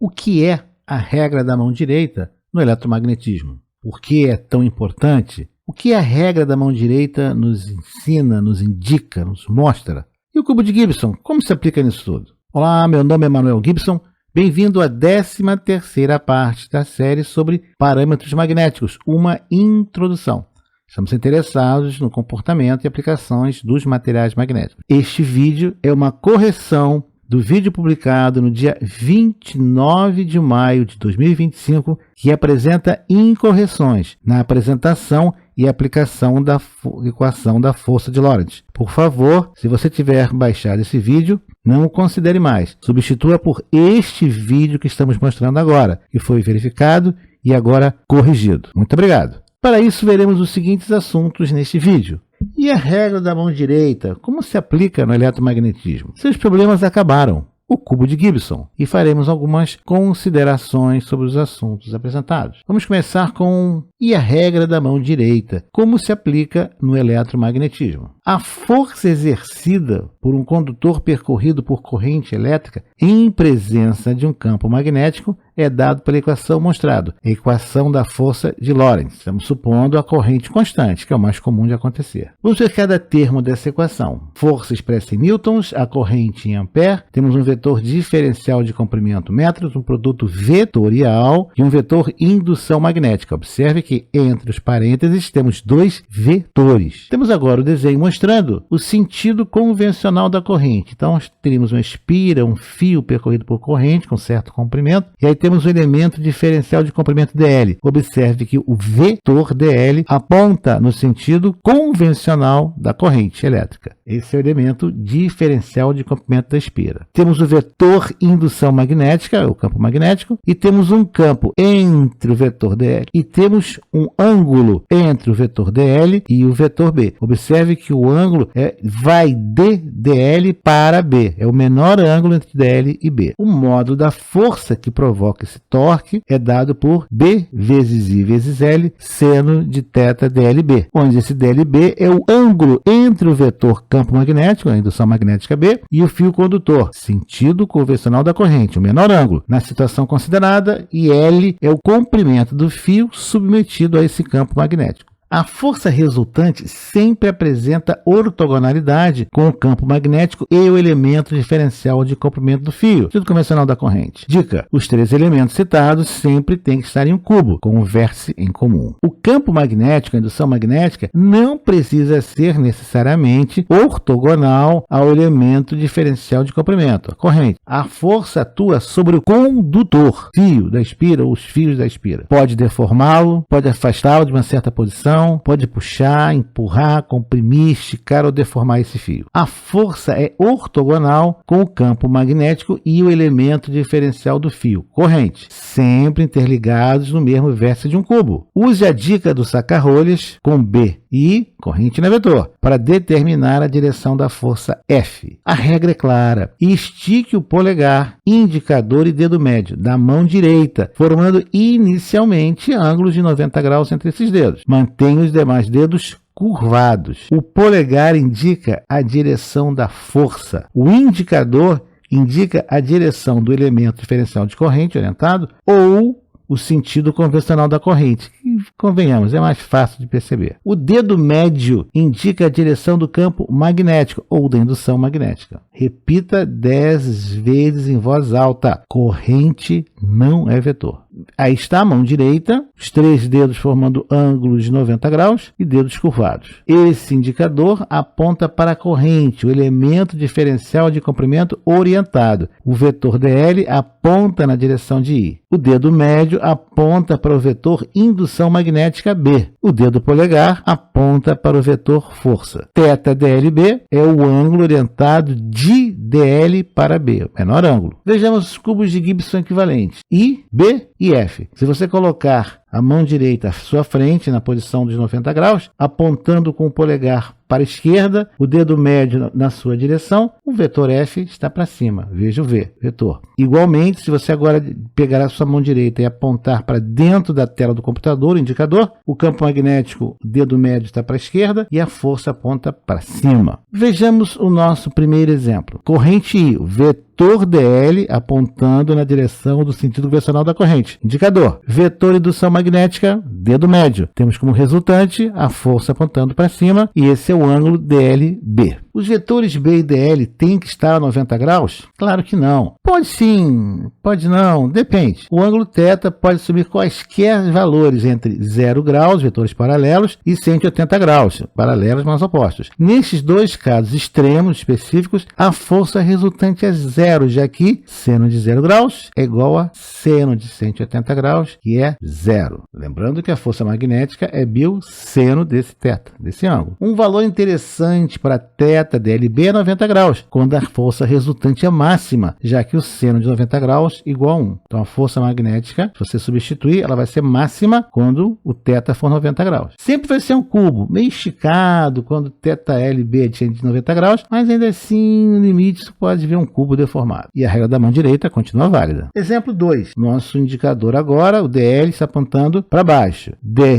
O que é a regra da mão direita no eletromagnetismo? Por que é tão importante? O que a regra da mão direita nos ensina, nos indica, nos mostra? E o cubo de Gibson, como se aplica nisso tudo? Olá, meu nome é Manuel Gibson. Bem-vindo à 13ª parte da série sobre parâmetros magnéticos, uma introdução. Estamos interessados no comportamento e aplicações dos materiais magnéticos. Este vídeo é uma correção do vídeo publicado no dia 29 de maio de 2025, que apresenta incorreções na apresentação e aplicação da equação da força de Lorentz. Por favor, se você tiver baixado esse vídeo, não o considere mais. Substitua por este vídeo que estamos mostrando agora, que foi verificado e agora corrigido. Muito obrigado. Para isso, veremos os seguintes assuntos neste vídeo. E a regra da mão direita, como se aplica no eletromagnetismo? Seus problemas acabaram. O cubo de Gibson, e faremos algumas considerações sobre os assuntos apresentados. Vamos começar com e a regra da mão direita, como se aplica no eletromagnetismo. A força exercida por um condutor percorrido por corrente elétrica em presença de um campo magnético é dado pela equação mostrada, a equação da força de Lorentz. Estamos supondo a corrente constante, que é o mais comum de acontecer. Vamos ver cada termo dessa equação. Força expressa em newtons, a corrente em ampere, temos um vetor diferencial de comprimento metros, um produto vetorial e um vetor indução magnética. Observe que entre os parênteses temos dois vetores. Temos agora o desenho mostrando o sentido convencional da corrente. Então, nós teríamos uma espira, um fio percorrido por corrente com certo comprimento, e aí temos o elemento diferencial de comprimento dl. Observe que o vetor dl aponta no sentido convencional da corrente elétrica. Esse é o elemento diferencial de comprimento da espira. Temos o vetor indução magnética, o campo magnético, e temos um campo entre o vetor dl e temos um ângulo entre o vetor dl e o vetor b. Observe que o ângulo vai de dl para b, é o menor ângulo entre dl e b. O módulo da força que provoca esse torque é dado por b vezes I vezes L, seno de θ dlb, onde esse dlb é o ângulo entre o vetor campo magnético, a indução magnética B, e o fio condutor, sentido convencional da corrente, o menor ângulo, na situação considerada, e L é o comprimento do fio submetido a esse campo magnético. A força resultante sempre apresenta ortogonalidade com o campo magnético e o elemento diferencial de comprimento do fio, sentido convencional da corrente. Dica: os três elementos citados sempre têm que estar em um cubo, com um vértice em comum. O campo magnético, a indução magnética, não precisa ser necessariamente ortogonal ao elemento diferencial de comprimento, a corrente. A força atua sobre o condutor, fio da espira ou os fios da espira. Pode deformá-lo, pode afastá-lo de uma certa posição, pode puxar, empurrar, comprimir, esticar ou deformar esse fio. A força é ortogonal com o campo magnético e o elemento diferencial do fio, corrente, sempre interligados no mesmo vértice de um cubo. Use a dica do saca-rolhas com B e corrente na vetor para determinar a direção da força F. A regra é clara. Estique o polegar, indicador e dedo médio da mão direita, formando inicialmente ângulos de 90 graus entre esses dedos. Mantenha os demais dedos curvados. O polegar indica a direção da força. O indicador indica a direção do elemento diferencial de corrente orientado ou o sentido convencional da corrente. Convenhamos, é mais fácil de perceber. O dedo médio indica a direção do campo magnético ou da indução magnética. Repita 10 vezes em voz alta. Corrente não é vetor. Aí está a mão direita, os três dedos formando ângulos de 90 graus e dedos curvados. Esse indicador aponta para a corrente, o elemento diferencial de comprimento orientado. O vetor dl aponta na direção de I. O dedo médio aponta para o vetor indução magnética B. O dedo polegar aponta para o vetor força. Θ dlb é o ângulo orientado de dl para B, o menor ângulo. Vejamos os cubos de Gibson equivalentes, I, B e F. Se você colocar a mão direita à sua frente, na posição dos 90 graus, apontando com o polegar para a esquerda, o dedo médio na sua direção, o vetor F está para cima. Veja o V, vetor. Igualmente, se você agora pegar a sua mão direita e apontar para dentro da tela do computador, o indicador, o campo magnético, o dedo médio está para a esquerda e a força aponta para cima. Vejamos o nosso primeiro exemplo. Corrente I, o vetor dl apontando na direção do sentido convencional da corrente. Indicador, vetor indução magnética, dedo médio. Temos como resultante a força apontando para cima e esse é o ângulo DLB. Os vetores B e DL têm que estar a 90 graus? Claro que não. Pode sim, pode não, depende. O ângulo θ pode assumir quaisquer valores entre 0 graus, vetores paralelos, e 180 graus, paralelos mas opostos. Nesses dois casos extremos específicos, a força resultante é zero, já que seno de 0 graus é igual a seno de 180 graus, que é zero. Lembrando que a força magnética é seno desse θ, desse ângulo. Um valor interessante para θ DLB é 90 graus, quando a força resultante é máxima, já que o seno de 90 graus é igual a 1. Então a força magnética, se você substituir, ela vai ser máxima quando o θ for 90 graus. Sempre vai ser um cubo, meio esticado, quando θLB é de 90 graus, mas ainda assim, no limite, você pode ver um cubo deformado. E a regra da mão direita continua válida. Exemplo 2. Nosso indicador agora, o DL, está apontando para baixo.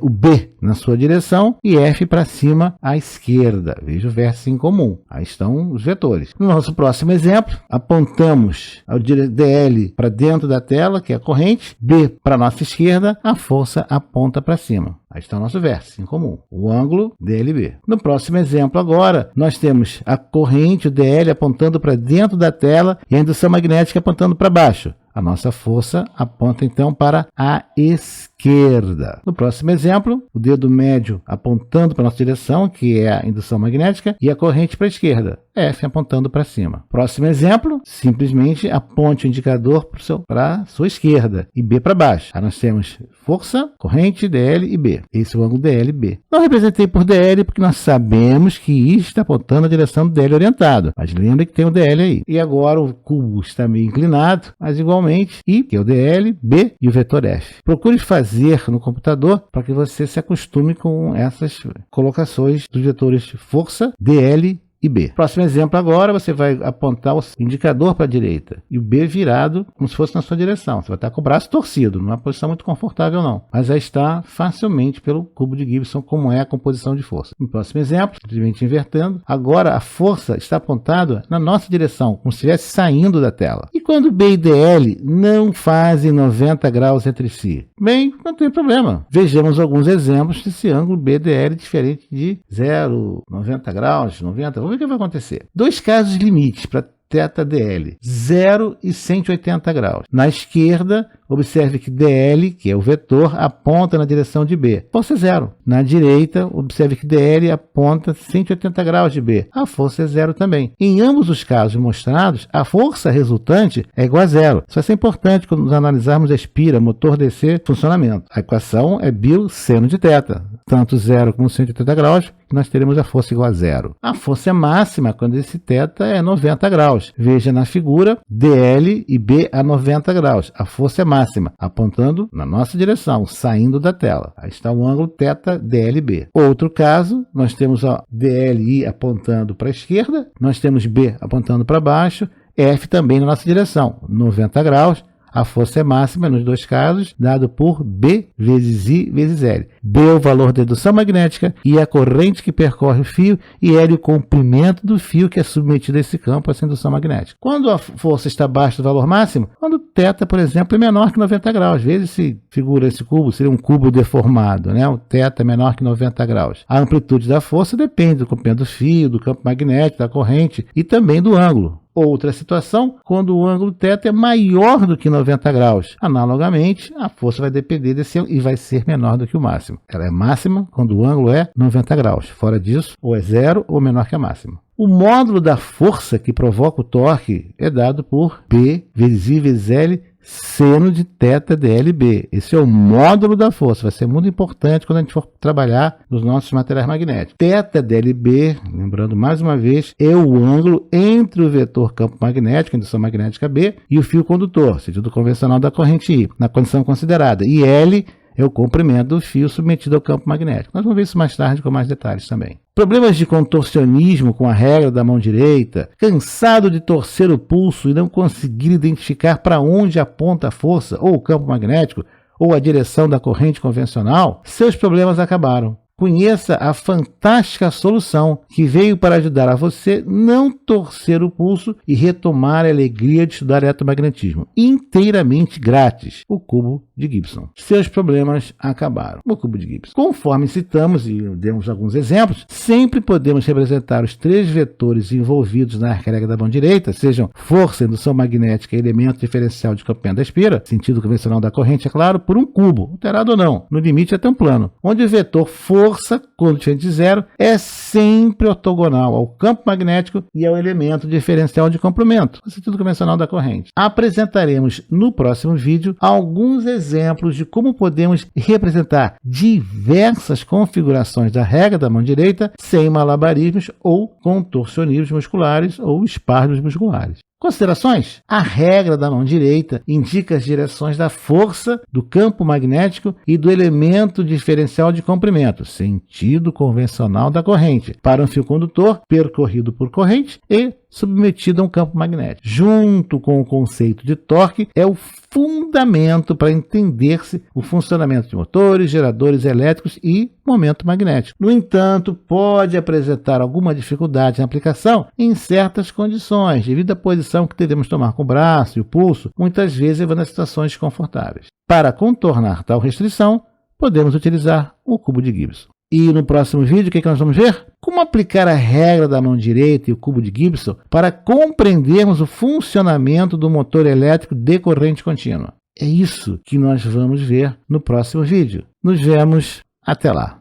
O B na sua direção e F para cima à esquerda. Veja o vértice em comum. Aí estão os vetores. No nosso próximo exemplo, apontamos o DL para dentro da tela, que é a corrente, B para a nossa esquerda, a força aponta para cima. Aí está o nosso vértice em comum, o ângulo DLB. No próximo exemplo agora, nós temos a corrente, o DL, apontando para dentro da tela e a indução magnética apontando para baixo. A nossa força aponta então para a esquerda. No próximo exemplo, o dedo médio apontando para a nossa direção, que é a indução magnética, e a corrente para a esquerda, F apontando para cima. Próximo exemplo, simplesmente aponte o indicador para a sua esquerda e B para baixo. Aí nós temos força, corrente, DL e B. Esse é o ângulo DLB. Não representei por DL porque nós sabemos que I está apontando na direção do DL orientado. Mas lembre que tem o DL aí. E agora o cubo está meio inclinado, mas igualmente I, que é o DL, B e o vetor F. Procure fazer no computador para que você se acostume com essas colocações dos vetores força, DL e B. Próximo exemplo agora, você vai apontar o indicador para a direita e o B virado como se fosse na sua direção. Você vai estar com o braço torcido, numa posição muito confortável não, mas já está facilmente pelo cubo de Gibson como é a composição de força. No próximo exemplo, simplesmente invertendo, agora a força está apontada na nossa direção, como se estivesse saindo da tela. E quando B e DL não fazem 90 graus entre si? Bem, não tem problema. Vejamos alguns exemplos desse ângulo BDL diferente de 0, 90 graus, 90. Vamos ver o que vai acontecer. Dois casos limites para θDL, 0 e 180 graus. Na esquerda, observe que DL, que é o vetor, aponta na direção de B. Força é zero. Na direita, observe que DL aponta 180 graus de B. A força é zero também. Em ambos os casos mostrados, a força resultante é igual a zero. Isso vai ser importante quando nos analisarmos a espira, motor DC, funcionamento. A equação é seno de θ. Tanto 0 como 180 graus, nós teremos a força igual a zero. A força é máxima quando esse θ é 90 graus. Veja na figura, DL e B a 90 graus. A força é máxima, apontando na nossa direção, saindo da tela. Aí está o ângulo θ DLB. Outro caso, nós temos a DLI apontando para a esquerda, nós temos B apontando para baixo, F também na nossa direção, 90 graus. A força é máxima nos dois casos, dado por B vezes I vezes L. B é o valor da indução magnética, I é a corrente que percorre o fio e L é o comprimento do fio que é submetido a esse campo, a essa indução magnética. Quando a força está abaixo do valor máximo, quando θ, por exemplo, é menor que 90 graus. Veja se figura esse cubo, seria um cubo deformado, né? O θ é menor que 90 graus. A amplitude da força depende do comprimento do fio, do campo magnético, da corrente e também do ângulo. Outra situação, quando o ângulo θ é maior do que 90 graus. Analogamente, a força vai depender desse ângulo e vai ser menor do que o máximo. Ela é máxima quando o ângulo é 90 graus. Fora disso, ou é zero ou menor que a máxima. O módulo da força que provoca o torque é dado por P vezes I vezes L seno de θ DLB. Esse é o módulo da força. Vai ser muito importante quando a gente for trabalhar nos nossos materiais magnéticos. θ DLB, lembrando mais uma vez, é o ângulo entre o vetor campo magnético, a indução magnética B, e o fio condutor, sentido convencional da corrente I, na condição considerada. E L é o comprimento do fio submetido ao campo magnético. Nós vamos ver isso mais tarde com mais detalhes também. Problemas de contorcionismo com a regra da mão direita, cansado de torcer o pulso e não conseguir identificar para onde aponta a força, ou o campo magnético, ou a direção da corrente convencional, seus problemas acabaram. Conheça a fantástica solução que veio para ajudar a você não torcer o pulso e retomar a alegria de estudar eletromagnetismo. Inteiramente grátis. O cubo de Gibson. Seus problemas acabaram. O cubo de Gibson. Conforme citamos e demos alguns exemplos, sempre podemos representar os 3 vetores envolvidos na regra da mão direita, sejam força, indução magnética e elemento diferencial de comprimento da espira, sentido convencional da corrente, é claro, por um cubo, alterado ou não, no limite até um plano, onde o vetor força, quando diferente de zero, é sempre ortogonal ao campo magnético e ao elemento diferencial de comprimento, no sentido convencional da corrente. Apresentaremos no próximo vídeo alguns exemplos de como podemos representar diversas configurações da regra da mão direita sem malabarismos ou contorcionismos musculares ou espasmos musculares. Considerações? A regra da mão direita indica as direções da força, do campo magnético e do elemento diferencial de comprimento, sentido convencional da corrente, para um fio condutor percorrido por corrente e submetido a um campo magnético. Junto com o conceito de torque, é o fundamento para entender-se o funcionamento de motores, geradores elétricos e momento magnético. No entanto, pode apresentar alguma dificuldade na aplicação em certas condições, devido à posição que devemos tomar com o braço e o pulso, muitas vezes levando a situações desconfortáveis. Para contornar tal restrição, podemos utilizar o cubo de Gibson. E no próximo vídeo, o que nós vamos ver? Como aplicar a regra da mão direita e o cubo de Gibson para compreendermos o funcionamento do motor elétrico de corrente contínua. É isso que nós vamos ver no próximo vídeo. Nos vemos até lá.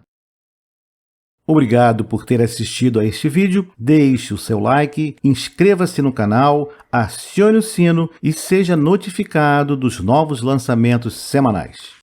Obrigado por ter assistido a este vídeo. Deixe o seu like, inscreva-se no canal, acione o sino e seja notificado dos novos lançamentos semanais.